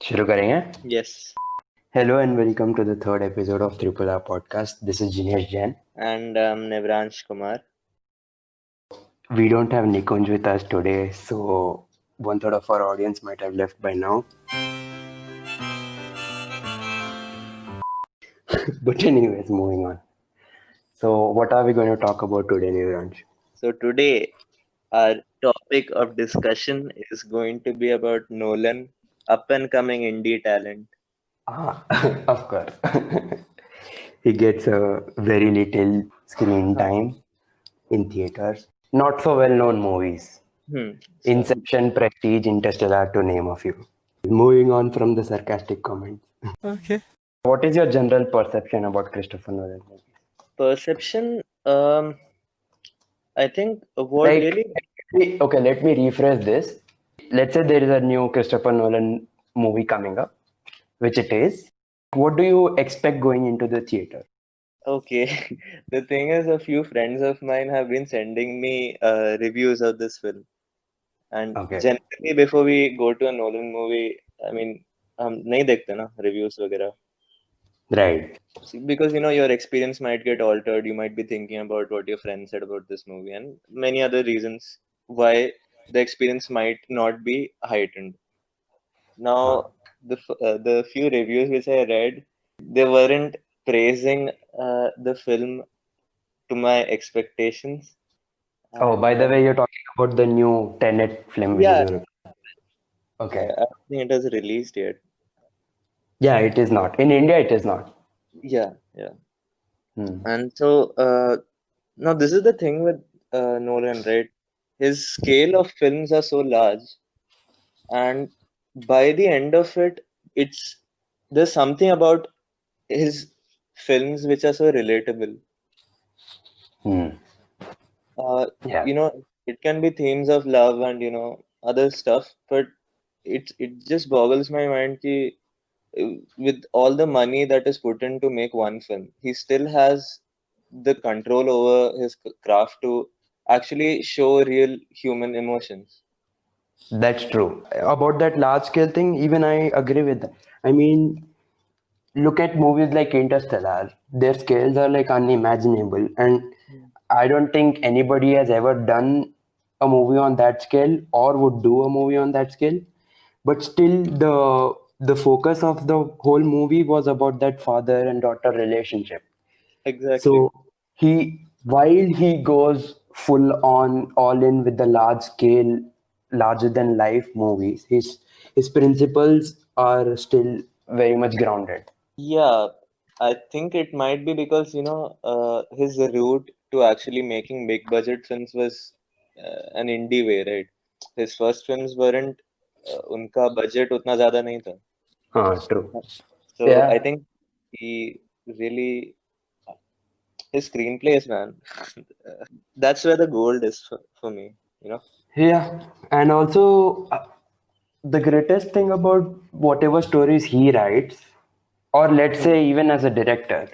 शुरू करेंगे. Yes. Hello and welcome to the third episode of Triple R podcast. This is Jinesh Jain. And Nevransh Kumar. We don't have Nikunj with us today, so one third of our audience might have left by now. But anyways, moving on. So what are we going to talk about today, Nivransh? So today our topic of discussion is going to be about Nolan, up and coming indie talent. Ah, of course. He gets a very little screen Huh. time in theaters. Not so well known movies. So Inception, Prestige, Interstellar, to name a few. Moving on from the sarcastic comments. Okay. What is your general perception about Christopher Nolan movies? Perception, I think what Like, really okay, let me rephrase this. Let's say there is a new Christopher Nolan movie coming up, which it is. What do you expect going into the theater? okay. The thing is, a few friends of mine have been sending me reviews of this film. And Okay, generally, before we go to a Nolan movie, I mean, हम नहीं देखते ना reviews वगैरह. right. See, because your experience might get altered. You might be thinking about what your friend said about this movie, and many other reasons why the experience might not be heightened. Huh. Now, the few reviews which I read, they weren't praising the film to my expectations, Oh, by and the way, you're talking about the new Tenet film, which is yeah, going to. I Okay. don't think it has released yet. Yeah, it is not. In India, it is not. Yeah, yeah. Hmm. And so now this is the thing with Nolan, right? His scale of films are so large, and by the end of it, it's there's something about his films which are so relatable. Hmm. Uh, Yeah, it can be themes of love and other stuff, but it just boggles my mind ki, with all the money that is put in to make one film, he still has the control over his craft to actually show real human emotions. that's true. About that large scale thing, even I agree with that. I mean, look at movies like Interstellar. Their scales are like unimaginable, and I don't think anybody has ever done a movie on that scale or would do a movie on that scale. But still, the focus of the whole movie was about that father and daughter relationship. Exactly. So while he goes full on all in with the large scale, larger than life movies, his principles are still very much grounded. Yeah, I think it might be because his route to actually making big budget films was an indie way, right? His first films weren't उनका budget उतना ज़्यादा नहीं था. True. So I Yeah, think he really his screenplays, man. That's where the gold is for me, you know. yeah, and also the greatest thing about whatever stories he writes, or let's Hmm. say even as a director,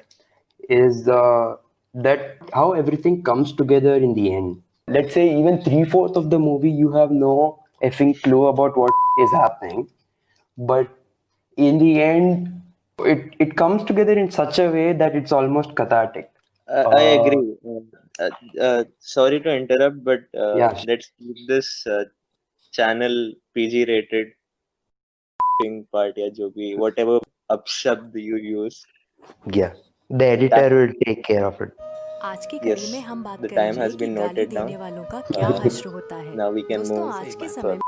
is that how everything comes together in the end. Let's say even three-fourths of the movie you have no effing clue about what is happening, but in the end it comes together in such a way that it's almost cathartic. I Uh, agree. Sorry to interrupt, but yeah, let's keep this channel PG rated thing part या जो भी whatever अपशब्द you use. yeah. The The time, editor will take care of it. आज की कड़ी में yes, हम बात the time करेंगे has कि been गाली noted देने down. वालों का क्या Uh, हश्र होता है। Now we can दोस्तों move आज के समय further.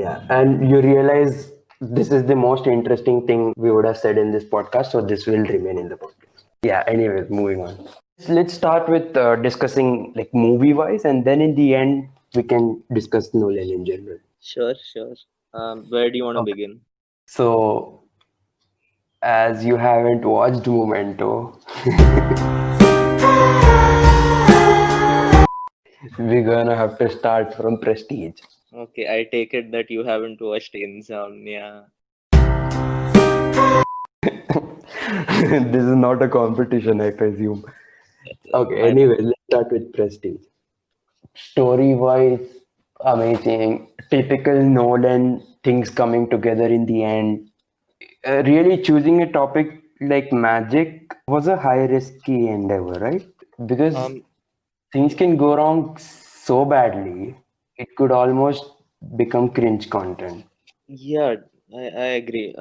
Yeah, and you realize this is the most interesting thing we would have said in this podcast, so this will remain in the podcast. Yeah, anyways, moving on. Let's start with discussing like movie wise, and then in the end, we can discuss Nolan in general. Sure, sure. Where do you want to Okay. begin? So, as you haven't watched Memento, we're gonna have to start from Prestige. Okay, I take it that you haven't watched Insomnia. This is not a competition, I presume. Okay, I know. anyway, let's start with Prestige. Story wise, amazing. Typical Nolan, things coming together in the end. really choosing a topic like magic was a high risky endeavor, right? Because Um, things can go wrong so badly, it could almost become cringe content. yeah, I agree.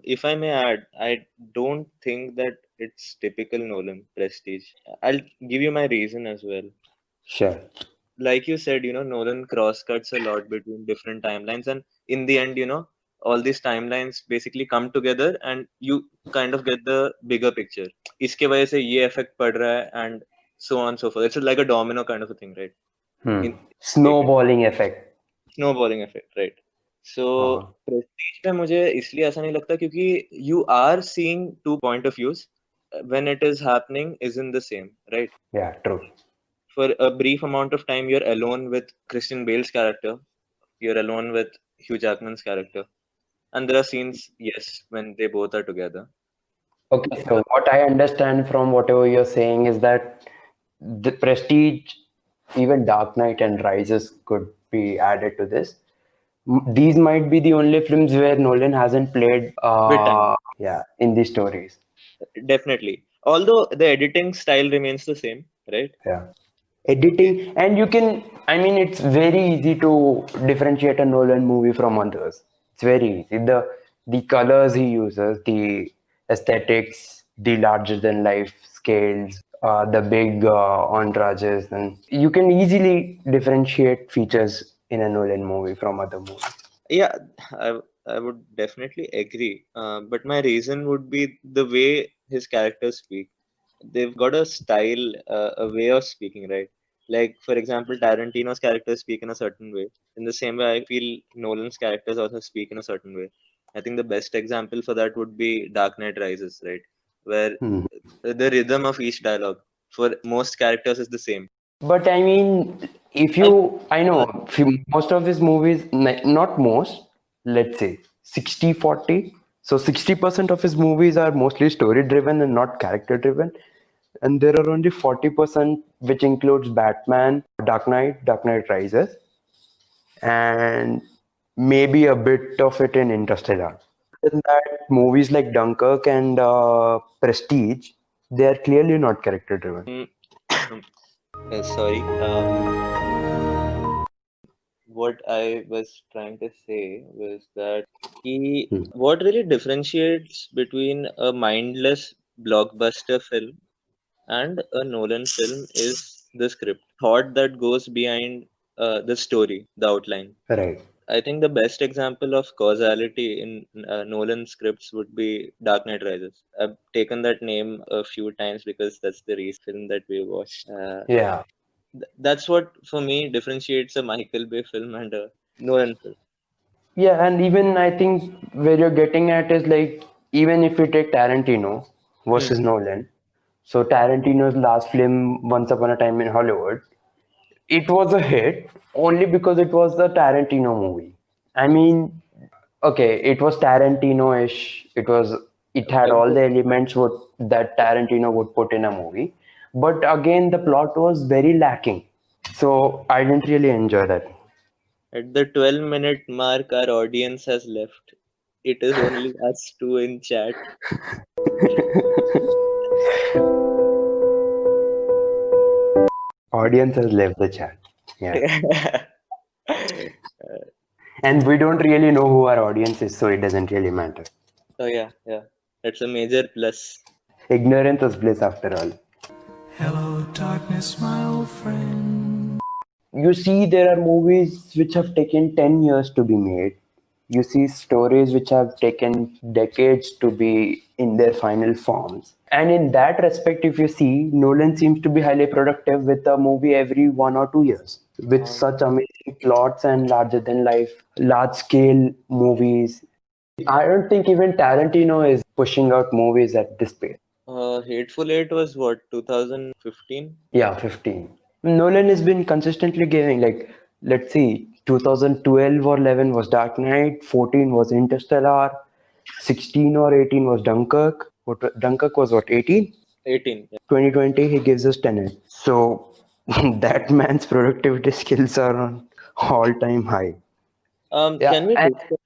If I may add, I don't think that it's typical Nolan prestige. I'll give you my reason as well. Sure. Like you said, Nolan cross cuts a lot between different timelines, and in the end, all these timelines basically come together, and you kind of get the bigger picture. इसके वजह से ये effect पड़ रहा है, and so on and so forth. It's like a domino kind of a thing, right? In take it. Snowballing effect. Snowballing effect, right? So Uh, prestige पे मुझे इसलिए ऐसा नहीं लगता क्योंकि you are seeing two point of views when it is happening isn't the same, right? yeah, true. For a brief amount of time, you're alone with Christian Bale's character, you're alone with Hugh Jackman's character, and there are scenes, yes, when they both are together. Okay, so what I understand from whatever you're saying is that the Prestige, even Dark Knight and Rises could be added to this. These might be the only films where Nolan hasn't played, With time, yeah, in the stories. definitely. Although the editing style remains the same, right? Yeah. Editing, and you can, I mean, it's very easy to differentiate a Nolan movie from others. It's very easy. The colors he uses, the aesthetics, the larger than life scales, the big entourages, and you can easily differentiate features in a Nolan movie from other movies. Yeah, I would definitely agree. But my reason would be the way his characters speak. They've got a style, a way of speaking, right? Like, for example, Tarantino's characters speak in a certain way. In the same way, I feel Nolan's characters also speak in a certain way. I think the best example for that would be Dark Knight Rises, right? Where Hmm. the rhythm of each dialogue for most characters is the same. But I mean, if I, you, I know most of his movies, not most, let's say 60-40. So 60% of his movies are mostly story driven and not character driven. And there are only 40% which includes Batman, Dark Knight Rises, and maybe a bit of it in Interstellar. In that, movies like Dunkirk and Prestige, they are clearly not character driven. mm, sorry. What I was trying to say was that Hmm. what really differentiates between a mindless blockbuster film and a Nolan film is the script, thought that goes behind the story, the outline. Right. I think the best example of causality in Nolan scripts would be Dark Knight Rises. I've taken that name a few times because that's the recent film that we watched. Yeah. That's what for me differentiates a Michael Bay film and a Nolan film. Yeah, and even I think where you're getting at is like, even if you take Tarantino Hmm. versus Nolan, so Tarantino's last film, Once Upon a Time in Hollywood, it was a hit only because it was the Tarantino movie. I mean, okay, it was Tarantino-ish. It had all the elements that Tarantino would put in a movie, but again, the plot was very lacking. So I didn't really enjoy that. At the 12-minute mark, our audience has left. It is only us two in chat. Audience has left the chat. Yeah. Uh, And we don't really know who our audience is, so it doesn't really matter. so yeah, that's a major plus. Ignorance is bliss after all. Hello, darkness, my old friend. You see, there are movies which have taken 10 years to be made. You see stories which have taken decades to be in their final forms. And in that respect, if you see, Nolan seems to be highly productive with a movie every 1 or 2 years with Um, such amazing plots and larger than life, large scale movies. I don't think even Tarantino is pushing out movies at this pace. Hateful Eight was what, 2015? Yeah, 15. Nolan has been consistently giving, like, let's see, 2012 or 11 was Dark Knight, 14 was Interstellar, 16 or 18 was Dunkirk. Dunkirk was what, 18? 18. 2020, he gives us Tenet. So that man's productivity skills are on all time high. Yeah, Can we and discuss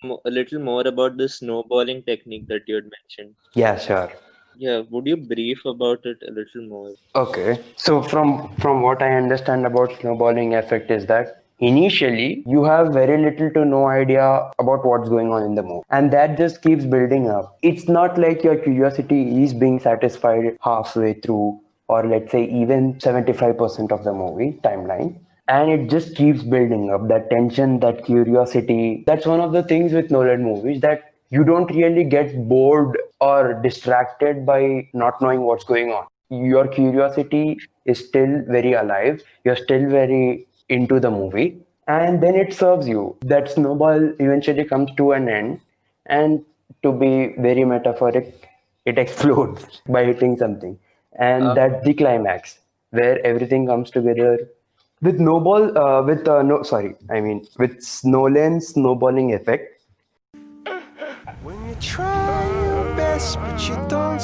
A little more about the snowballing technique that you had mentioned. Yeah, sure. Yeah, would you brief about it a little more? Okay. So from what I understand about snowballing effect is that initially you have very little to no idea about what's going on in the movie, and that just keeps building up. It's not like your curiosity is being satisfied halfway through, or let's say even 75% of the movie timeline. And it just keeps building up that tension, that curiosity. That's one of the things with Nolan movies, that you don't really get bored or distracted by not knowing what's going on. Your curiosity is still very alive, you're still very into the movie, and then it serves you. That snowball eventually comes to an end, and to be very metaphoric, it explodes by hitting something. And Uh, that's the climax where everything comes together with no, sorry, I mean with Nolan's snowballing effect. When you try your best, but you don't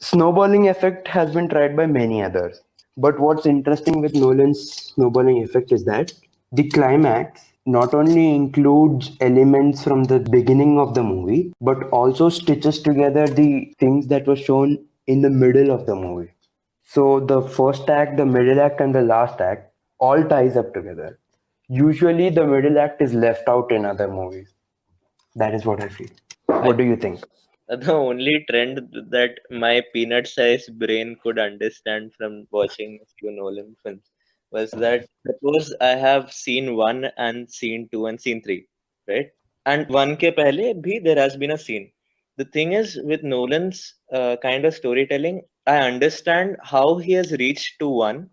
Snowballing effect has been tried by many others, but what's interesting with Nolan's snowballing effect is that the climax not only includes elements from the beginning of the movie, but also stitches together the things that were shown in the middle of the movie. So the first act, the middle act, and the last act all ties up together. Usually, the middle act is left out in other movies. That is what I feel. I What do you think? The only trend that my peanut-sized brain could understand from watching a few Nolan films was that suppose I have seen one and scene two and scene three, right? And one ke pehle bhi there has been a scene. The thing is with Nolan's kind of storytelling, I understand how he has reached to one,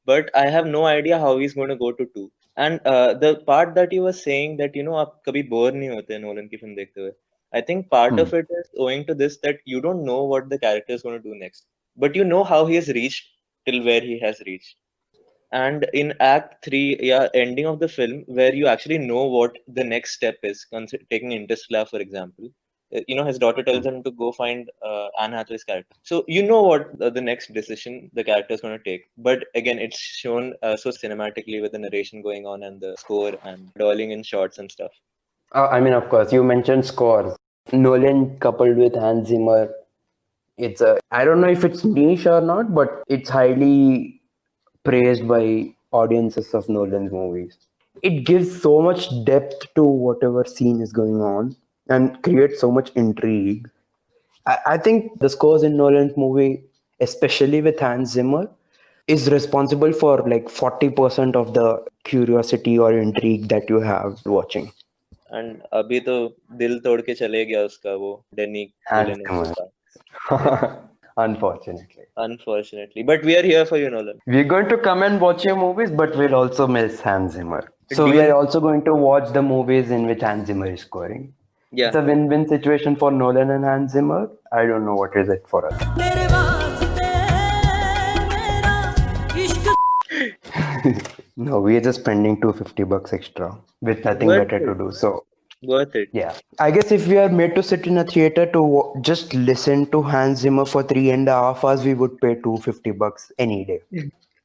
but I have no idea how he's going to go to two. And the part that you were saying that आप कभी bore नहीं होते Nolan की film देखते हुए. I think part Hmm. of it is owing to this that you don't know what the character is going to do next, but you know how he has reached till where he has reached. And in Act 3, yeah, ending of the film, where you actually know what the next step is, taking Interstellar, for example. His daughter tells him to go find Anne Hathaway's character. So you know what the next decision the character is going to take. But again, it's shown so cinematically with the narration going on and the score and dwelling in shots and stuff. I mean, of course, you mentioned scores. Nolan coupled with Hans Zimmer. I don't know if it's niche or not, but it's highly praised by audiences of Nolan's movies. It gives so much depth to whatever scene is going on and creates so much intrigue. I think the scores in Nolan's movie, especially with Hans Zimmer, is responsible for like 40% of the curiosity or intrigue that you have watching. And अभी तो दिल तोड़ के चले गया उसका वो डेनी Hans विलेनव के Zimmer. साथ. Unfortunately. Unfortunately, but we are here for you, Nolan. We're going to come and watch your movies, but we'll also miss Hans Zimmer. So Do we you? are also going to watch the movies in which Hans Zimmer is scoring. Yeah. It's a win-win situation for Nolan and Hans Zimmer. I don't know what is it for us. तेरे वास्ते मेरा इश्क No, we are just spending $250 extra with nothing Worth better to it. do. So Worth it. yeah, I guess if we are made to sit in a theater to just listen to Hans Zimmer for 3.5 hours, we would pay $250 any day.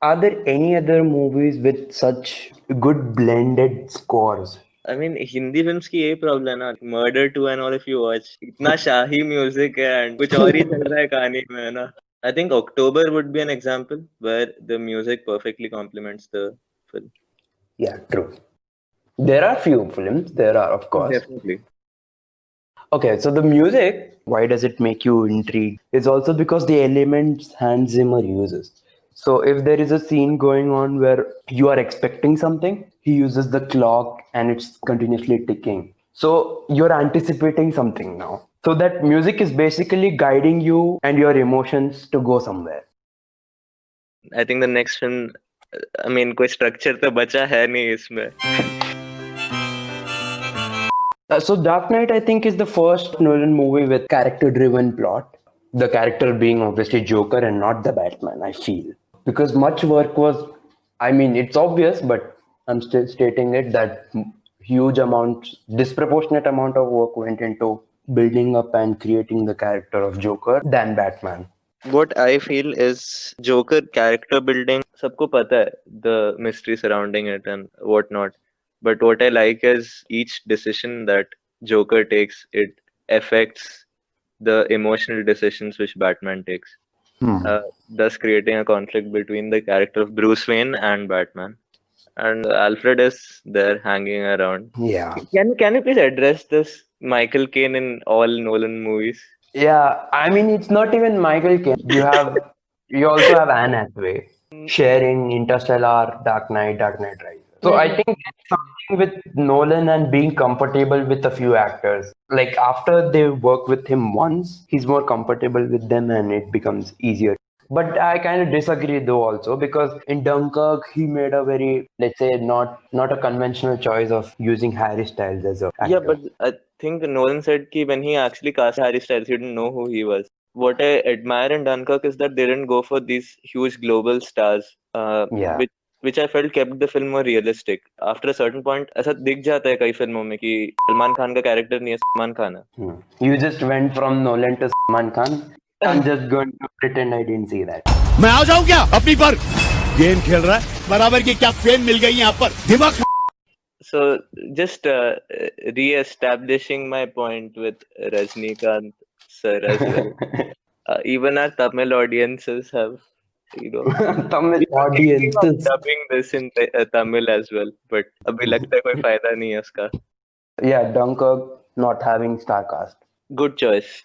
Are there any other movies with such good blended scores? I mean, Hindi films की यही problem है ना. Murder 2 and all, if you watch, इतना शाही music है and कुछ और ही चल रहा है कहानी में है ना. I think October would be an example where the music perfectly complements the film. Yeah, true. There are few films, there are, of course. Definitely. Okay, so the music, why does it make you intrigued? It's also because the elements Hans Zimmer uses. So if there is a scene going on where you are expecting something, he uses the clock and it's continuously ticking. So you're anticipating something now. So that music is basically guiding you and your emotions to go somewhere. I think the next film, I mean, कोई structure तो बचा है नहीं इसमें. So Dark Knight, I think, is the first Nolan movie with character-driven plot. The character being obviously Joker and not the Batman, I feel. Because much work was, I mean, it's obvious, but I'm still stating it that disproportionate amount of work went into building up and creating the character of Joker than Batman. What I feel is Joker character building, सबको पता है, the mystery surrounding it and whatnot. But what I like is each decision that Joker takes, it affects the emotional decisions which Batman takes, Hmm. thus creating a conflict between the character of Bruce Wayne and Batman. And Alfred is there hanging around. Yeah. Can you please address this Michael Caine in all Nolan movies? Yeah, I mean, it's not even Michael Caine. You also have Anne Hathaway sharing Interstellar, Dark Knight Rises. So I think it's something with Nolan and being comfortable with a few actors. Like after they work with him once, he's more comfortable with them and it becomes easier. But I kind of disagree though also because in Dunkirk he made a very, let's say, not a conventional choice of using Harry Styles as a Yeah, actor. but I think Nolan said कि when he actually cast Harry Styles, he didn't know who he was. What I admire in Dunkirk is that they didn't go for these huge global stars, Yeah. which I felt kept the film more realistic. After a certain point, ऐसा दिख जाता है कई फिल्मों में कि सलमान खान का character नहीं है, सलमान खान है. You just went from Nolan to Salman Khan. I'm just going to pretend I didn't see that. मैं आ जाऊं क्या अपनी पर गेम खेल रहा है बराबर की क्या फेम मिल गई यहाँ पर दिमाग So just re-establishing my point with Rajnikant sir as well. Even our Tamil audiences have, you know, Tamil we were thinking of audiences. dubbing this in Tamil as well, but अभी लगता है कोई फायदा नहीं है उसका. Yeah, Dunkirk not having star cast. Good choice.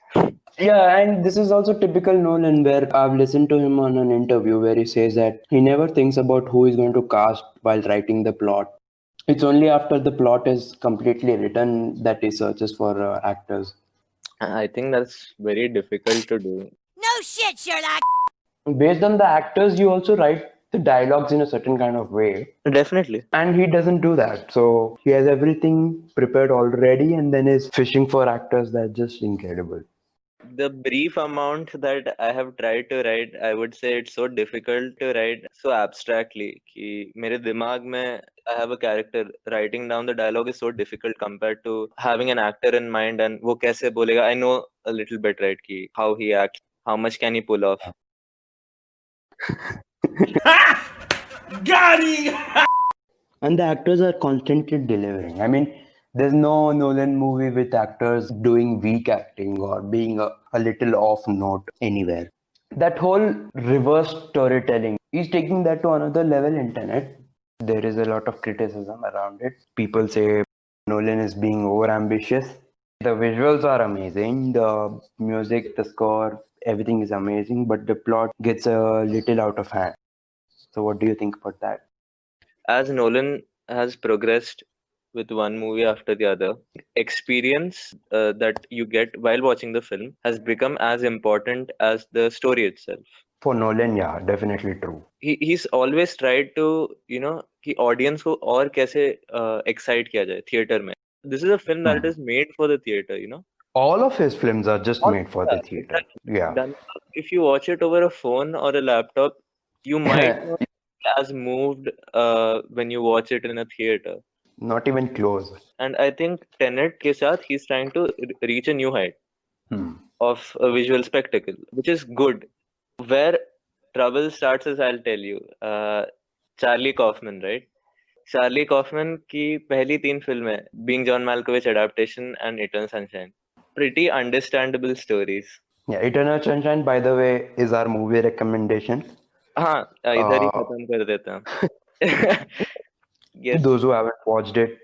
Yeah, and this is also typical Nolan where I've listened to him on an interview where he says that he never thinks about who he's going to cast while writing the plot. It's only after the plot is completely written that he searches for actors. I think that's very difficult to do. No shit, Sherlock. Based on the actors, you also write the dialogues in a certain kind of way. Definitely. And he doesn't do that. So he has everything prepared already and then is fishing for actors that's just incredible. The brief amount that I have tried to write, I would say it's so difficult to write so abstractly कि मेरे दिमाग में I have a character, writing down the dialogue is so difficult compared to having an actor in mind and वो कैसे बोलेगा. I know a little bit, right, कि how he acts, how much can he pull off. And the actors are constantly delivering. I mean, there's no Nolan movie with actors doing weak acting or being a little off note anywhere. That whole reverse storytelling, he's taking that to another level in Tenet. There is a lot of criticism around it. People say Nolan is being over ambitious. The visuals are amazing, the music, the score, everything is amazing, but the plot gets a little out of hand. So, what do you think about that? As Nolan has progressed with one movie after the other, experience that you get while watching the film has become as important as the story itself. For Nolan, yeah, definitely true. He's always tried to, you know, कि audience को और कैसे excite किया जाए theater में. This is a film that is made for the theater, you know. All of his films are just made for the theater. Exactly. Yeah. Done. If you watch it over a phone or a laptop, you might not be as moved when you watch it in a theater. Not even close. And I think Tenet के साथ he's trying to reach a new height Hmm. of a visual spectacle, which is good. Where trouble starts is, I'll tell you, Charlie Kaufman, right? Charlie Kaufman की पहली 3 फिल्में, Being John Malkovich adaptation and Eternal Sunshine, pretty understandable stories. Yeah, Eternal Sunshine, by the way, is our movie recommendation. हाँ, इधर ही खत्म कर देता हूँ. Yes, Those who haven't watched it,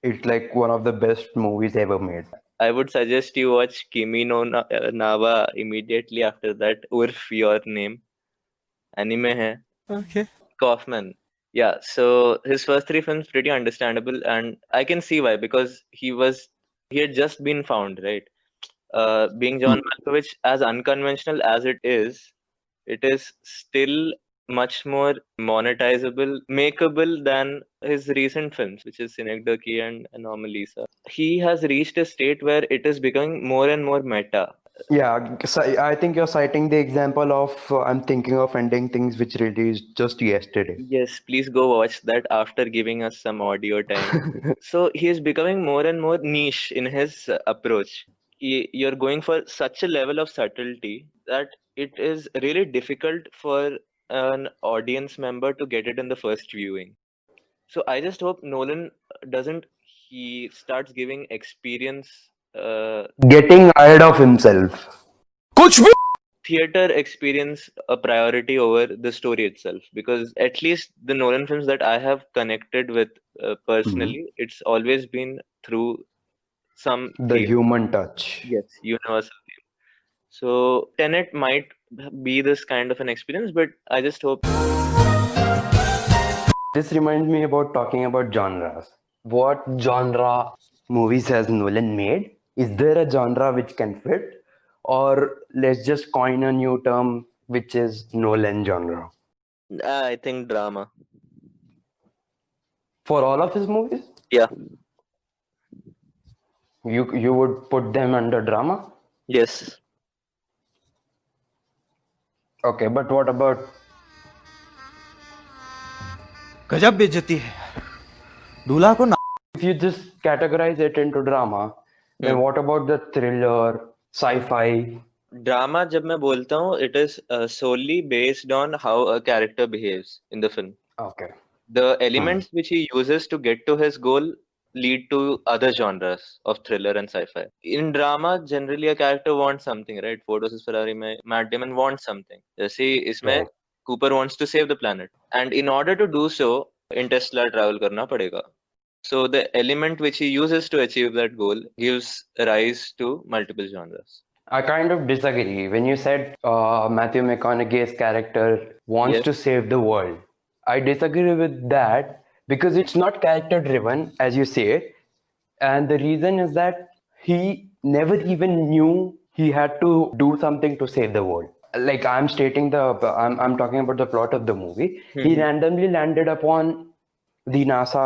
it's like one of the best movies ever made. I would suggest you watch Kimi no Nawa immediately after that. Urf, Your Name. Anime hai. Okay. Kaufman. Yeah, so his first 3 films pretty understandable, and I can see why, because he had just been found, right? Being John Malkovich, as unconventional as it is still much more monetizable, makeable than his recent films, which is Synecdoche and Anomalisa. He has reached a state where it is becoming more and more meta. Yeah, so I think you're citing the example of I'm Thinking of Ending Things, which released just yesterday. Yes, please go watch that after giving us some audio time. So he is becoming more and more niche in his approach. You're going for such a level of subtlety that it is really difficult for an audience member to get it in the first viewing. So I just hope Nolan doesn't he starts giving experience, Getting tired of himself. theater experience a priority over the story itself, because at least the Nolan films that I have connected with personally, it's always been through some The theme. human touch. Yes, universal theme. So Tenet might be this kind of an experience, but I just hope. This reminds me about talking about genres. What genre movies has Nolan made? Is there a genre which can fit? Or let's just coin a new term which is Nolan genre. I think drama. For all of his movies, Yeah. you would put them under drama? Yes. Okay, but what about गजब बेइज्जती है दूल्हा को if you just categorize it into drama, then what about the thriller, sci-fi? Drama, जब मैं बोलता हूँ, it is solely based on how a character behaves in the film. Okay. The elements which he uses to get to his goal lead to other genres of thriller and sci-fi. In drama, generally a character wants something, right? Ford vs Ferrari में Matt Damon wants something. जैसे इसमें Right. Cooper wants to save the planet, and in order to do so, interstellar travel करना पड़ेगा. So the element which he uses to achieve that goal gives rise to multiple genres. I kind of disagree. When you said Matthew McConaughey's character wants Yes. to save the world, I disagree with that because it's not character driven, as you say. And the reason is that he never even knew he had to do something to save the world. Like I'm talking about the plot of the movie. He randomly landed upon the NASA.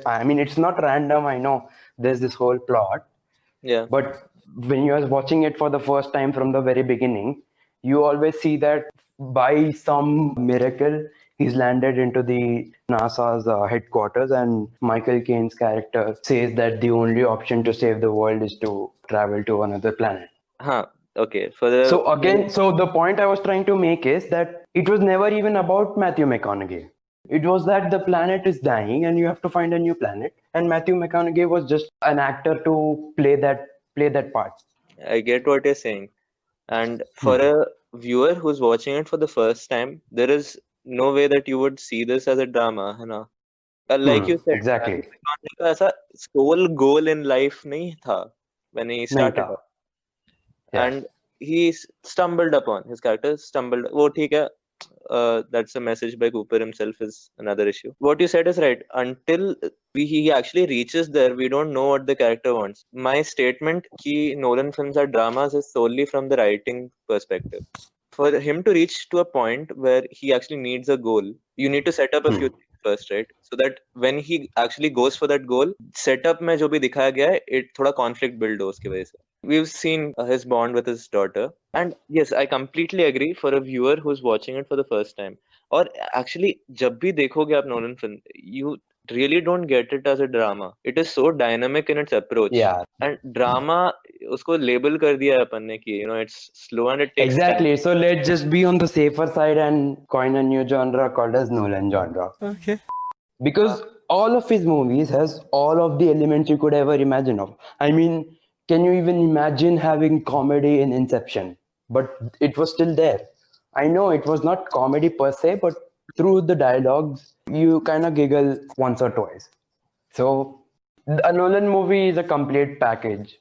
I mean, it's not random. I know there's this whole plot. Yeah. But when you are watching it for the first time from the very beginning, you always see that by some miracle, he's landed into the NASA's headquarters, and Michael Caine's character says that the only option to save the world is to travel to another planet. Huh. Okay. For the So the point I was trying to make is that it was never even about Matthew McConaughey. It was that the planet is dying and you have to find a new planet, and Matthew McConaughey was just an actor to play that part. I get what you're saying. And for a viewer who's watching it for the first time, there is no way that you would see this as a drama, है ना? Like you said, Exactly. Matthew McConaughey का ऐसा sole goal in life नहीं था when he started था. off. Yeah. And he stumbled upon, his character stumbled. वो ठीक है. That's a message by Cooper himself is another issue. What you said is right. Until he actually reaches there, we don't know what the character wants. My statement कि Nolan films are dramas is solely from the writing perspective. For him to reach to a point where he actually needs a goal, you need to set up a few things first, right? So that when he actually goes for that goal, setup में जो भी दिखाया गया है, it थोड़ा conflict build हो उसकी वजह से. We've seen his bond with his daughter, and yes, I completely agree for a viewer who's watching it for the first time. और actually जब भी देखोगे आप Nolan film, you really don't get it as a drama. It is so dynamic in its approach. Yeah. And drama उसको label कर दिया है अपन ने कि it's slow and it takes Exactly. So let's just be on the safer side and coin a new genre called as Nolan genre. Okay. Because all of his movies has all of the elements you could ever imagine of. I mean, can you even imagine having comedy in Inception? But it was still there. I know it was not comedy per se, but through the dialogues, you kind of giggle once or twice. So a Nolan movie is a complete package.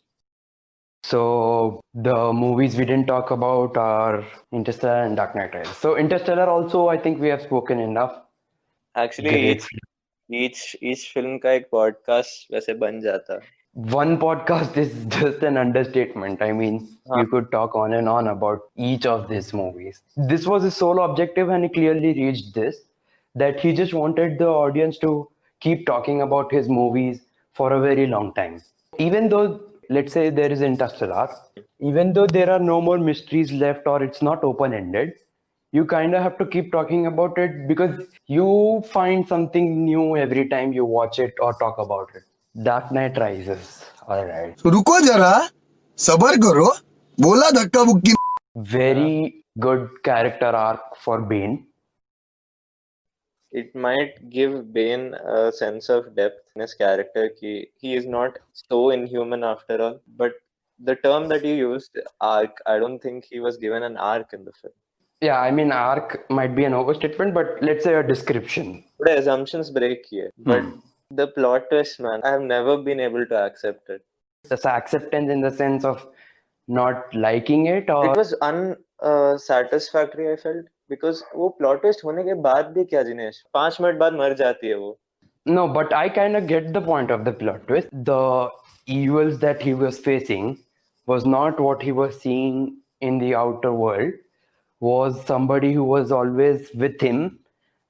So the movies we didn't talk about are Interstellar and Dark Knight Rises. So Interstellar also, I think we have spoken enough. Actually Great. each film का एक podcast वैसे बन जाता. One podcast is just an understatement. I mean, you could talk on and on about each of these movies. This was his sole objective, and he clearly reached this, that he just wanted the audience to keep talking about his movies for a very long time. Even though, let's say there is Interstellar, even though there are no more mysteries left or it's not open-ended, you kind of have to keep talking about it because you find something new every time you watch it or talk about it. Dark Knight Rises. All right. रुको जरा सबर करो बोला धक्का मुक्की Very good character arc for Bane. it might give Bane a sense of depth in his character. He is not so inhuman after all. But the term that you used, arc, I don't think he was given an arc in the film. Yeah, I mean, arc might be an overstatement, but let's say a description. The assumptions break here. But the plot twist, man, I have never been able to accept it. That's acceptance in the sense of not liking it, or It was unsatisfactory, I felt, because वो plot twist होने के बाद भी क्या Jinesh 5 minute बाद मर जाती है वो. no, but I kind of get the point of the plot twist. The evils that he was facing was not what he was seeing in the outer world, was somebody who was always with him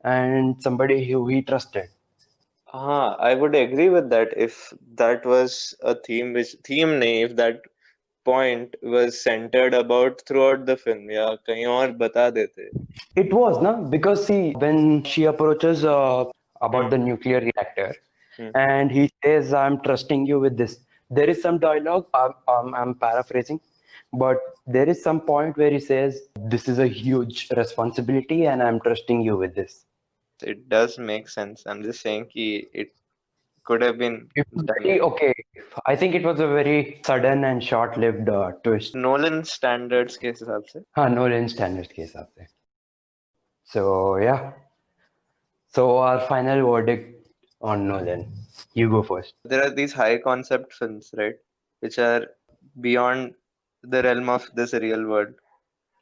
and somebody who he trusted. I would agree with that if that was a theme if that point was centered about throughout the film, या कहीं और बता देते. It was, no? Because see, when she approaches about the nuclear reactor, and he says, "I'm trusting you with this." There is some dialogue. I'm paraphrasing, but there is some point where he says, "This is a huge responsibility, and I'm trusting you with this." It does make sense. I'm just saying कि it could have been It was done. very okay. I think it was a very sudden and short-lived twist. Nolan standards के हिसाब से. हाँ, Nolan standards के हिसाब से. So yeah. So our final verdict on Nolan. You go first. There are these high concept films, right, which are beyond the realm of this real world.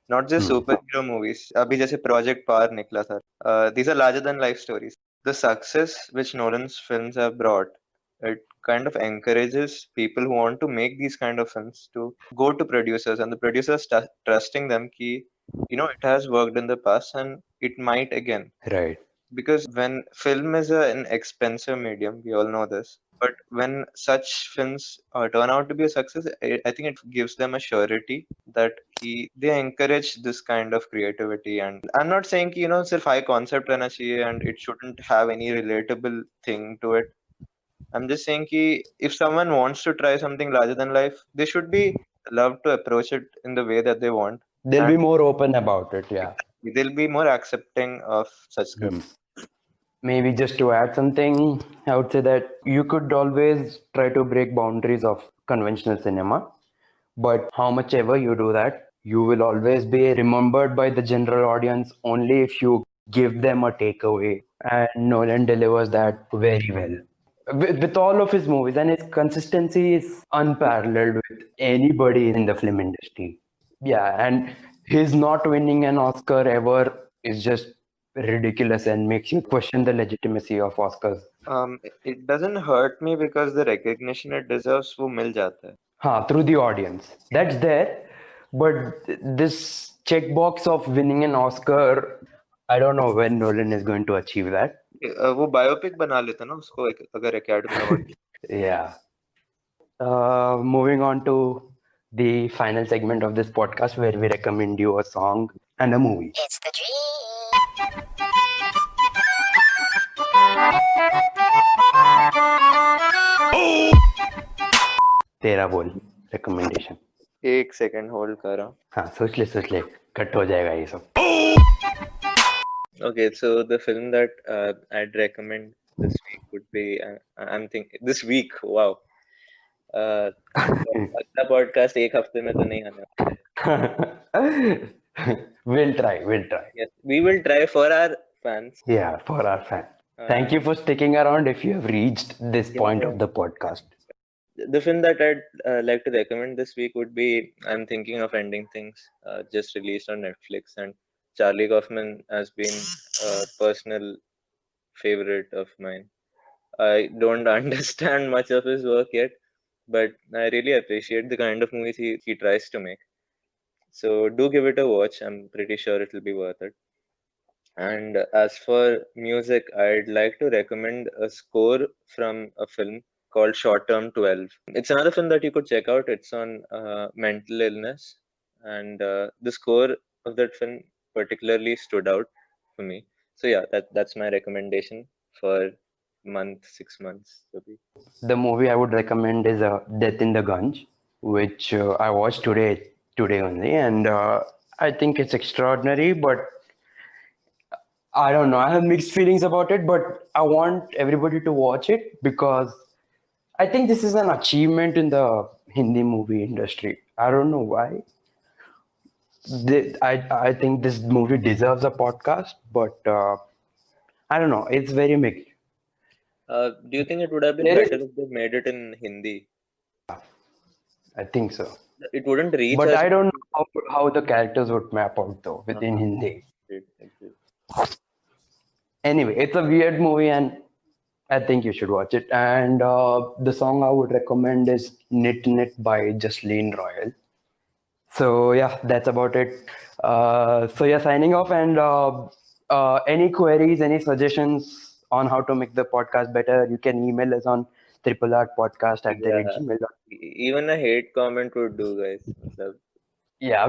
Not just superhero movies. अभी जैसे Project Power निकला था. These are larger than life stories. The success which Nolan's films have brought, it kind of encourages people who want to make these kind of films to go to producers, and the producers trusting them कि, you know, it has worked in the past and it might again. Right. Because when film is an expensive medium, we all know this, but when such films turn out to be a success, I think it gives them a surety that they encourage this kind of creativity. And I'm not saying कि, you know, सिर्फ high concept रहना चाहिए and it shouldn't have any relatable thing to it. I'm just saying कि if someone wants to try something larger than life, they should be allowed to approach it in the way that they want. They'll be more open about it, yeah. They'll be more accepting of such scripts. Maybe just to add something, I would say that you could always try to break boundaries of conventional cinema, but how much ever you do that, you will always be remembered by the general audience only if you give them a takeaway. And Nolan delivers that very well. With all of his movies, and his consistency is unparalleled with anybody in the film industry. Yeah, and his not winning an Oscar ever is just ridiculous and makes you question the legitimacy of Oscars. It doesn't hurt me because the recognition it deserves वो मिल जाता है. Through the audience. That's there. But this checkbox of winning an Oscar, I don't know when Nolan is going to achieve that. वो biopic बना लेता ना उसको अगर academy award. Yeah. Moving on to the final segment of this podcast where we recommend you a song and a movie. It's the dream. तेरा बोल recommendation. एक second hold कर रहा हूँ. हाँ सोच ले कट हो जाएगा ये सब. Okay, so the film that I'd recommend this week would be I'm thinking this week. Wow. अगला podcast एक हफ्ते में तो नहीं आने. We'll try. Yes, we will try for our fans. Yeah, for our fans. Thank you for sticking around if you have reached this point of the podcast. The film that I'd like to recommend this week would be I'm Thinking of Ending Things, just released on Netflix, and Charlie Kaufman has been a personal favorite of mine. I don't understand much of his work yet, but I really appreciate the kind of movies he tries to make. So do give it a watch. I'm pretty sure it'll be worth it. And as for music, I'd like to recommend a score from a film called Short Term 12. It's another film that you could check out. It's on mental illness, and the score of that film particularly stood out for me. So yeah, that's my recommendation for 6 months. The movie I would recommend is Death in the Gunge, which I watched today only, and I think it's extraordinary, but I don't know. I have mixed feelings about it, but I want everybody to watch it because I think this is an achievement in the Hindi movie industry. I don't know why. I think this movie deserves a podcast, but I don't know. It's very mixed. Do you think it would have been There is, better if they made it in Hindi? I think so. It wouldn't reach But as I don't know how the characters would map out though within Hindi. Agreed. Anyway, it's a weird movie and I think you should watch it. And the song I would recommend is Knit Knit by Jasleen Royal. So yeah, that's about it. So yeah, signing off. And any queries, any suggestions on how to make the podcast better, you can email us on Yeah. tripplerpodcast@gmail.com. Even a hate comment would do, guys. Matlab, Yeah,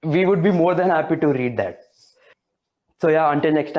we would be more than happy to read that. So yeah, until next time.